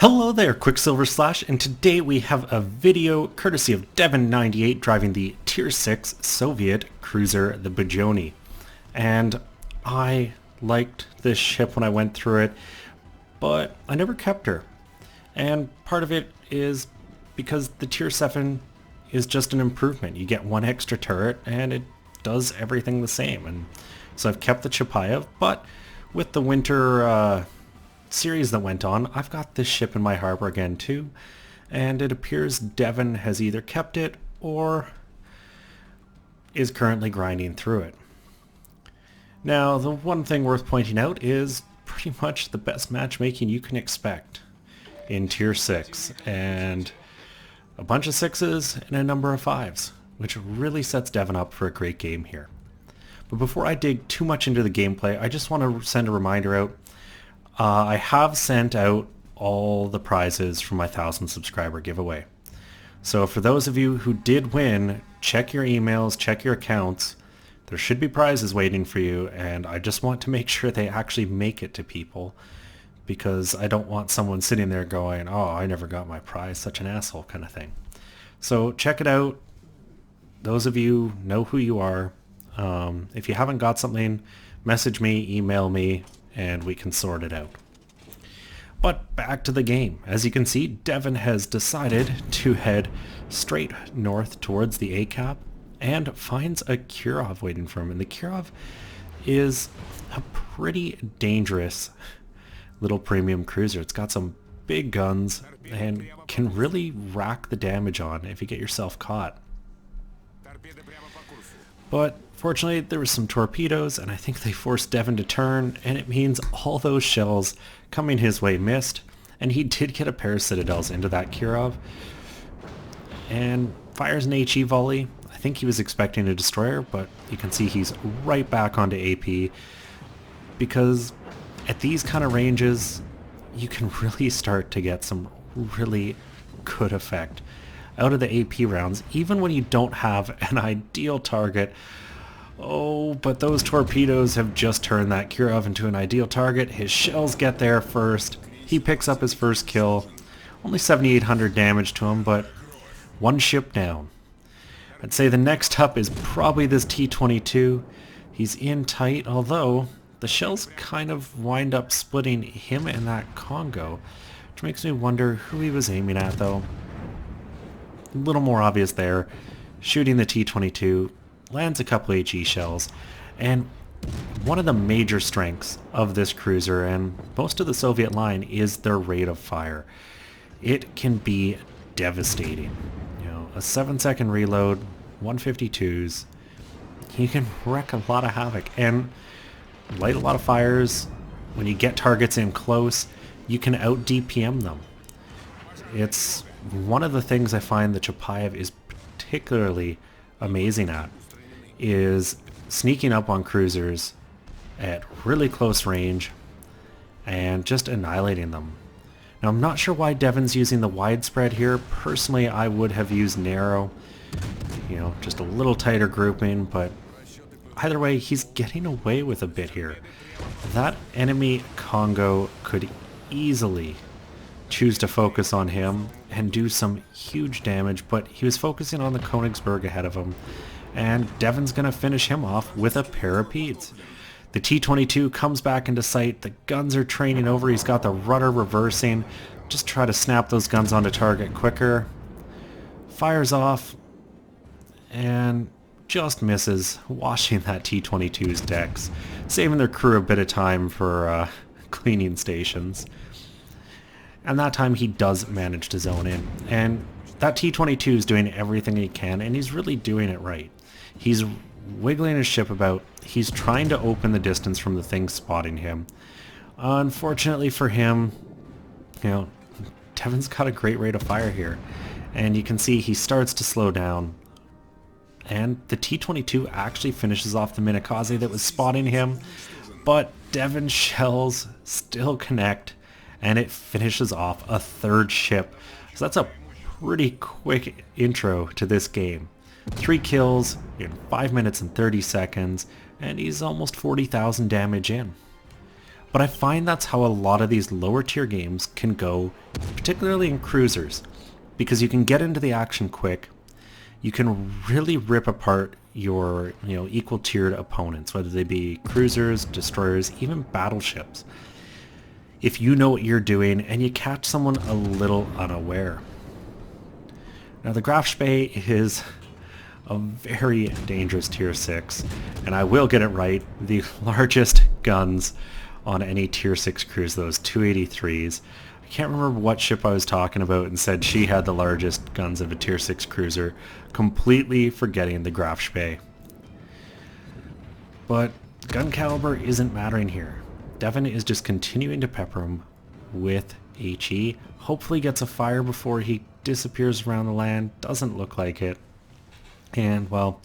Hello there, Qckslvrslash, and today we have a video courtesy of Devon 98 driving the Tier 6 Soviet cruiser, the Budyonny. And I liked this ship when I went through it, but I never kept her. And part of it is because the Tier 7 is just an improvement. You get one extra turret and it does everything the same. And so I've kept the Chapy, but with the winter series that went on, I've got this ship in my harbor again too, and it appears Devon has either kept it or is currently grinding through it. Now, the one thing worth pointing out is pretty much the best matchmaking you can expect in Tier 6, and a bunch of 6s and a number of 5s, which really sets Devon up for a great game here. But before I dig too much into the gameplay, I just want to send a reminder out. I have sent out all the prizes from my 1,000 subscriber giveaway. So for those of you who did win, check your emails, check your accounts. There should be prizes waiting for you, and I just want to make sure they actually make it to people, because I don't want someone sitting there going, oh, I never got my prize, such an asshole kind of thing. So check it out. Those of you know who you are. If you haven't got something, message me, email me, and we can sort it out. But back to the game. As you can see, Devon has decided to head straight north towards the A-cap and finds a Qckslvrslash waiting for him. And the Qckslvrslash is a pretty dangerous little premium cruiser. It's got some big guns and can really rack the damage on if you get yourself caught. But fortunately, there were some torpedoes, and I think they forced Devon to turn, and it means all those shells coming his way missed, and he did get a pair of citadels into that Qckslvrslash, and fires an HE volley. I think he was expecting a destroyer, but you can see he's right back onto AP, because at these kind of ranges, you can really start to get some really good effect out of the AP rounds, even when you don't have an ideal target. Oh, but those torpedoes have just turned that Qckslvrslash into an ideal target. His shells get there first. He picks up his first kill. Only 7,800 damage to him, but one ship down. I'd say the next up is probably this T-22. He's in tight, although the shells kind of wind up splitting him and that Congo, which makes me wonder who he was aiming at, though. A little more obvious there. Shooting the T-22, lands a couple HE shells, and one of the major strengths of this cruiser and most of the Soviet line is their rate of fire. It can be devastating. You know, a 7-second reload, 152s, you can wreak a lot of havoc and light a lot of fires. When you get targets in close, you can out DPM them. It's one of the things I find the Chapy is particularly amazing at, is sneaking up on cruisers at really close range and just annihilating them. Now, I'm not sure why Devon's using the widespread here. Personally, I would have used narrow, you know, just a little tighter grouping, but either way, he's getting away with a bit here. That enemy Congo could easily choose to focus on him and do some huge damage, but he was focusing on the Königsberg ahead of him, and Devon's going to finish him off with a pair of Peds. The T-22 comes back into sight, the guns are training over, he's got the rudder reversing, just try to snap those guns onto target quicker, fires off, and just misses, washing that T-22's decks, saving their crew a bit of time for cleaning stations. And that time he does manage to zone in. And that T-22 is doing everything he can, and he's really doing it right. He's wiggling his ship about. He's trying to open the distance from the things spotting him. Unfortunately for him, you know, Devon's got a great rate of fire here. And you can see he starts to slow down. And the T-22 actually finishes off the Minikaze that was spotting him. But Devon's shells still connect, and it finishes off a third ship. So that's a pretty quick intro to this game. 3 kills in 5 minutes and 30 seconds, and he's almost 40,000 damage in. But I find that's how a lot of these lower tier games can go, particularly in cruisers, because you can get into the action quick. You can really rip apart your equal tiered opponents, whether they be cruisers, destroyers, even battleships, if you know what you're doing and you catch someone a little unaware. Now the Qckslvrslash is a very dangerous tier 6, and I will get it right, the largest guns on any tier 6 cruise, those 283s. I can't remember what ship I was talking about and said she had the largest guns of a tier 6 cruiser, completely forgetting the Qckslvrslash. But gun caliber isn't mattering here. Devon is just continuing to pepper him with HE, hopefully gets a fire before he disappears around the land, doesn't look like it, and well,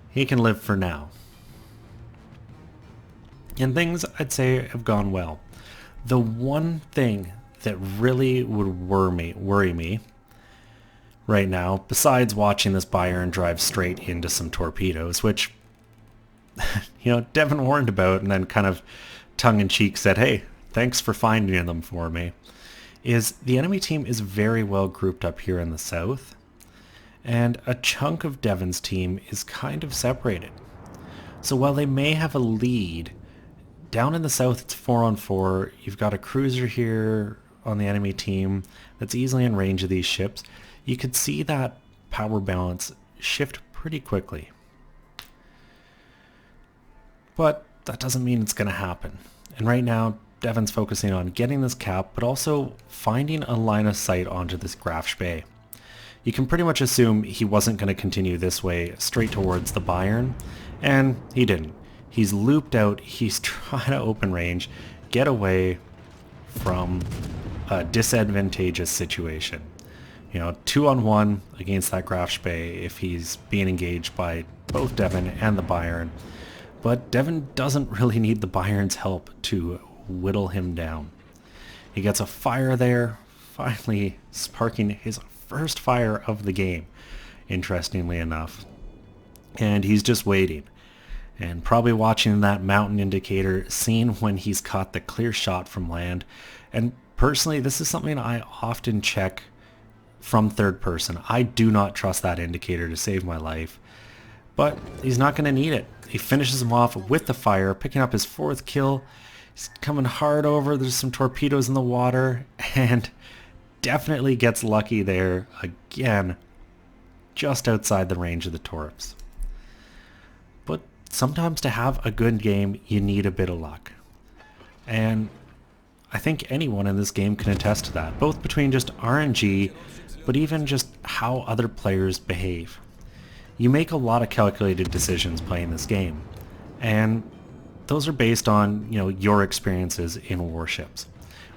he can live for now. And things, I'd say, have gone well. The one thing that really would worry me right now, besides watching this Budyonny drive straight into some torpedoes, which, Devon warned about and then kind of tongue-in-cheek said, hey, thanks for finding them for me, is the enemy team is very well grouped up here in the south, and a chunk of Devon's team is kind of separated. So while they may have a lead, down in the south it's 4-on-4, you've got a cruiser here on the enemy team that's easily in range of these ships. You could see that power balance shift pretty quickly. But that doesn't mean it's going to happen. And right now, Devon's focusing on getting this cap, but also finding a line of sight onto this Qckslvrslash. You can pretty much assume he wasn't going to continue this way straight towards the Budyonny, and he didn't. He's looped out, he's trying to open range, get away from a disadvantageous situation. 2-on-1 against that Qckslvrslash if he's being engaged by both Devon and the Budyonny. But Devon doesn't really need the Budyonny's help to whittle him down. He gets a fire there, finally sparking his first fire of the game, interestingly enough. And he's just waiting, and probably watching that mountain indicator, seeing when he's caught the clear shot from land. And personally, this is something I often check from third person. I do not trust that indicator to save my life, but he's not going to need it. He finishes him off with the fire, picking up his 4th kill. He's coming hard over. There's some torpedoes in the water, and definitely gets lucky there again, just outside the range of the torps. But sometimes to have a good game, you need a bit of luck. And I think anyone in this game can attest to that, both between just RNG, but even just how other players behave. You make a lot of calculated decisions playing this game, and those are based on, your experiences in warships,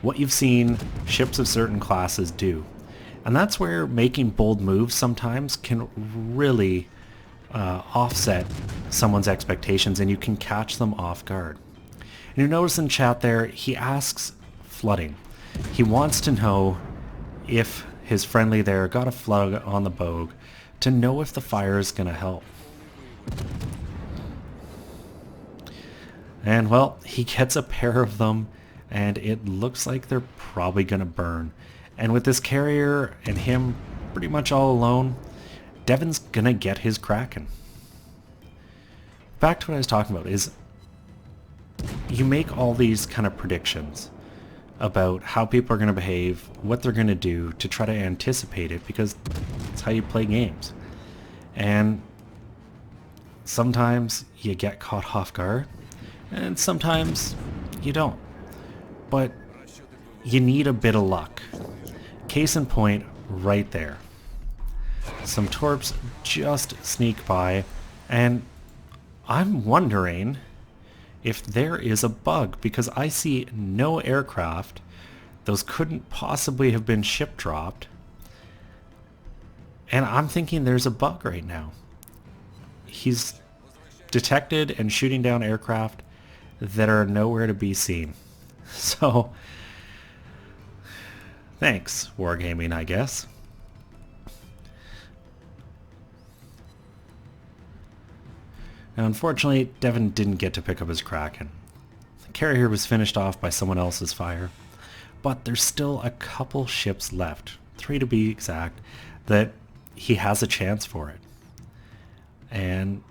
what you've seen ships of certain classes do. And that's where making bold moves sometimes can really offset someone's expectations, and you can catch them off guard. And you notice in chat there, he asks flooding. He wants to know if his friendly there got a flood on the bogue, to know if the fire is going to help. And well, he gets a pair of them, and it looks like they're probably going to burn. And with this carrier and him pretty much all alone, Devon's going to get his Kraken. Back to what I was talking about is, you make all these kind of predictions about how people are going to behave, what they're going to do to try to anticipate it, because it's how you play games. And sometimes you get caught off guard, and sometimes you don't. But you need a bit of luck. Case in point, right there. Some torps just sneak by, and I'm wondering if there is a bug, because I see no aircraft. Those couldn't possibly have been ship dropped. And I'm thinking there's a bug right now. He's detected and shooting down aircraft that are nowhere to be seen. So, thanks, Wargaming, I guess. Now, unfortunately, Devon didn't get to pick up his Kraken. The carrier was finished off by someone else's fire. But there's still a couple ships left, 3 to be exact, that he has a chance for it. And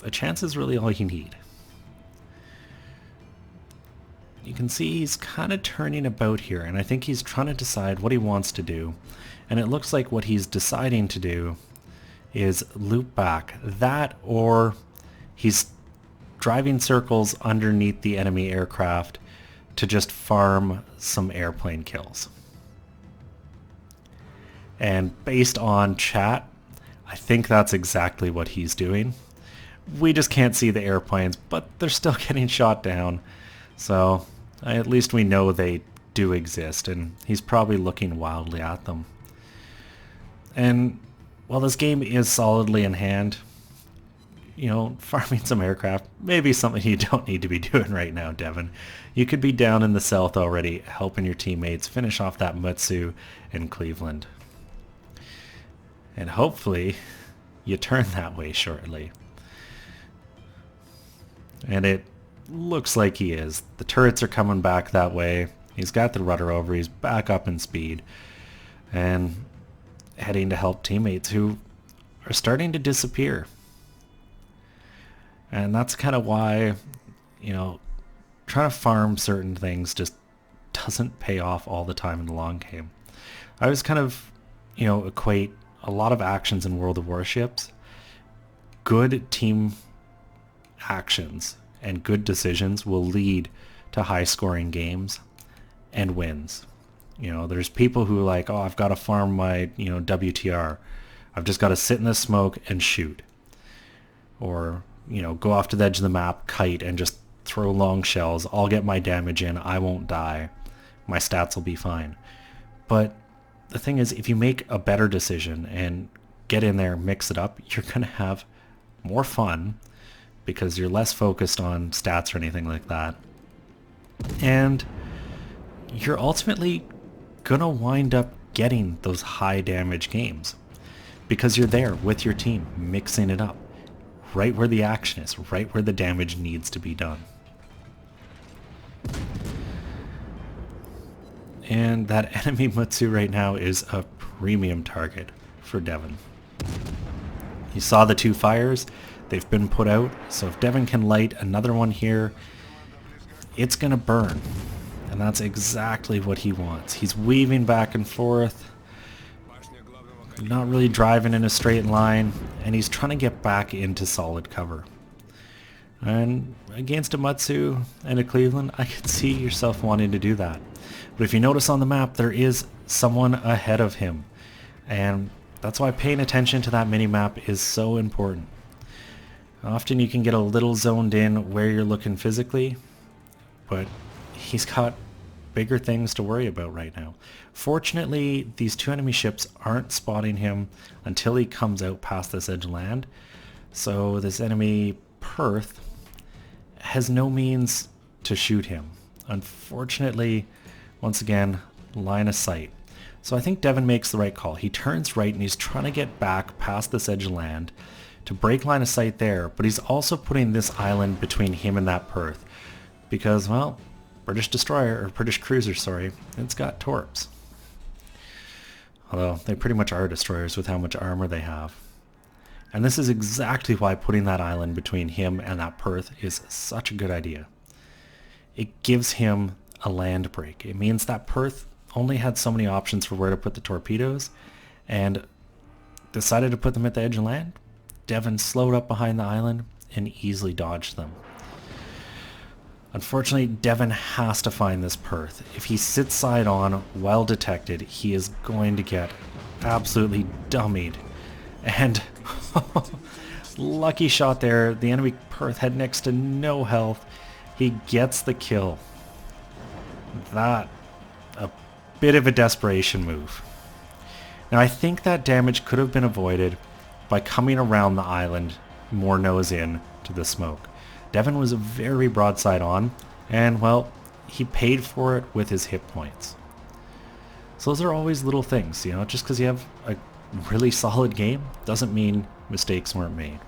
a chance is really all you need. You can see he's kind of turning about here, and I think he's trying to decide what he wants to do. And it looks like what he's deciding to do is loop back. That, or he's driving circles underneath the enemy aircraft to just farm some airplane kills. And based on chat, I think that's exactly what he's doing. We just can't see the airplanes, but they're still getting shot down. So at least we know they do exist, and he's probably looking wildly at them. And while this game is solidly in hand, you know, farming some aircraft may be something you don't need to be doing right now, Devon. You could be down in the south already, helping your teammates finish off that Mutsu in Cleveland. And hopefully you turn that way shortly. And it looks like he is. The turrets are coming back that way. He's got the rudder over. He's back up in speed and heading to help teammates who are starting to disappear. And that's kind of why, you know, trying to farm certain things just doesn't pay off all the time in the long game. I always kind of, you know, equate a lot of actions in World of Warships, good team actions and good decisions will lead to high scoring games and wins. You know, there's people who are like, oh, I've got to farm my, you know, WTR. I've just got to sit in the smoke and shoot. Or, you know, go off to the edge of the map, kite, and just throw long shells. I'll get my damage in. I won't die. My stats will be fine. But the thing is, if you make a better decision and get in there, mix it up, you're going to have more fun because you're less focused on stats or anything like that. And you're ultimately going to wind up getting those high damage games because you're there with your team, mixing it up, right where the action is, right where the damage needs to be done. And that enemy Mutsu right now is a premium target for Devon. You saw the 2 fires. They've been put out. So if Devon can light another one here, it's going to burn. And that's exactly what he wants. He's weaving back and forth, not really driving in a straight line, and he's trying to get back into solid cover. And against a Mutsu and a Cleveland, I could see yourself wanting to do that. But if you notice on the map, there is someone ahead of him. And that's why paying attention to that mini-map is so important. Often you can get a little zoned in where you're looking physically, but he's got bigger things to worry about right now. Fortunately, these 2 enemy ships aren't spotting him until he comes out past this edge of land. So this enemy Perth has no means to shoot him. Unfortunately, once again, line of sight. So I think Devon makes the right call. He turns right and he's trying to get back past this edge of land to break line of sight there, but he's also putting this island between him and that Perth because, well, British destroyer, or British cruiser, sorry, it's got torps. Although they pretty much are destroyers with how much armor they have. And this is exactly why putting that island between him and that Perth is such a good idea. It gives him a land break. It means that Perth only had so many options for where to put the torpedoes and decided to put them at the edge of land. Devon slowed up behind the island and easily dodged them. Unfortunately, Devon has to find this Perth. If he sits side on while detected, he is going to get absolutely dummied. And lucky shot there. The enemy Perth had next to no health. He gets the kill. That, a bit of a desperation move. Now I think that damage could have been avoided by coming around the island more nose in to the smoke. Devon was very broadside on, and well, he paid for it with his hit points. So those are always little things, you know, just because you have a really solid game doesn't mean mistakes weren't made.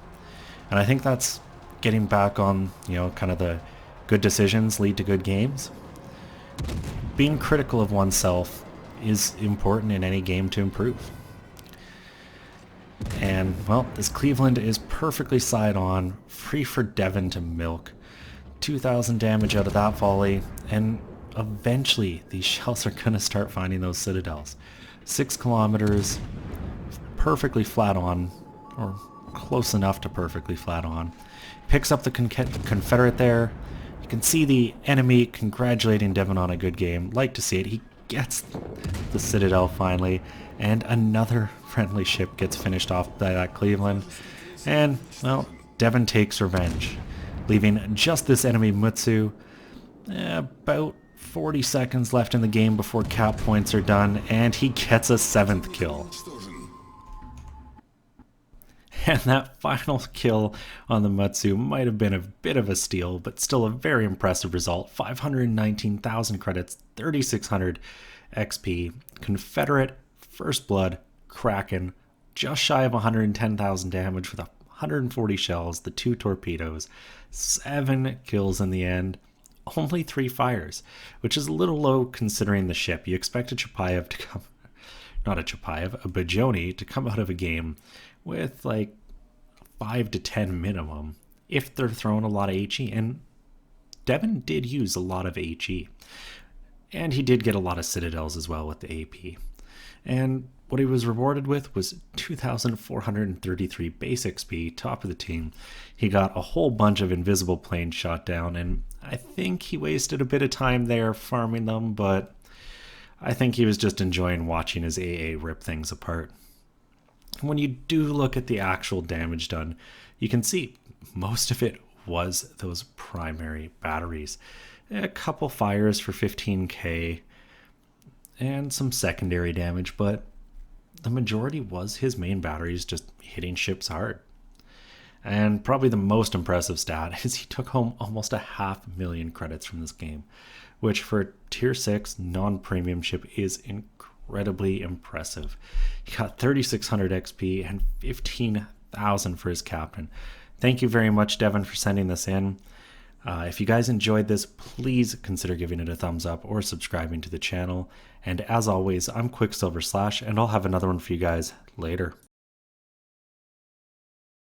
And I think that's getting back on, you know, kind of the Good decisions lead to good games. Being critical of oneself is important in any game to improve. And, well, this Cleveland is perfectly side on, free for Devon to milk. 2,000 damage out of that volley, and eventually these shells are going to start finding those citadels. 6 kilometers, perfectly flat on, or close enough to perfectly flat on. Picks up the Confederate there. You can see the enemy congratulating Devon on a good game. Like to see it. He gets the citadel finally, and another friendly ship gets finished off by that Cleveland. And, well, Devon takes revenge, leaving just this enemy Mutsu. About 40 seconds left in the game before cap points are done, and he gets a 7th kill. And that final kill on the Mutsu might have been a bit of a steal, but still a very impressive result. 519,000 credits, 3,600 XP, Confederate, First Blood, Kraken, just shy of 110,000 damage with 140 shells, the 2 torpedoes, 7 kills in the end, only 3 fires, which is a little low considering the ship. You expect a Chapy to come, not a Chapy, a Budyonny to come out of a game with like 5 to 10 minimum if they're throwing a lot of HE, and Devon did use a lot of HE, and he did get a lot of citadels as well with the AP. And what he was rewarded with was 2,433 base XP, top of the team. He got a whole bunch of invisible planes shot down, and I think he wasted a bit of time there farming them, but I think he was just enjoying watching his AA rip things apart. When you do look at the actual damage done, you can see most of it was those primary batteries. A couple fires for 15k and some secondary damage, but the majority was his main batteries just hitting ships hard. And probably the most impressive stat is he took home almost 500,000 credits from this game, which for a tier 6 non-premium ship is incredibly impressive. He got 3,600 XP and 15,000 for his captain. Thank you very much, Devon, for sending this in. If you guys enjoyed this, please consider giving it a thumbs up or subscribing to the channel. And as always, I'm Qckslvrslash, and I'll have another one for you guys later.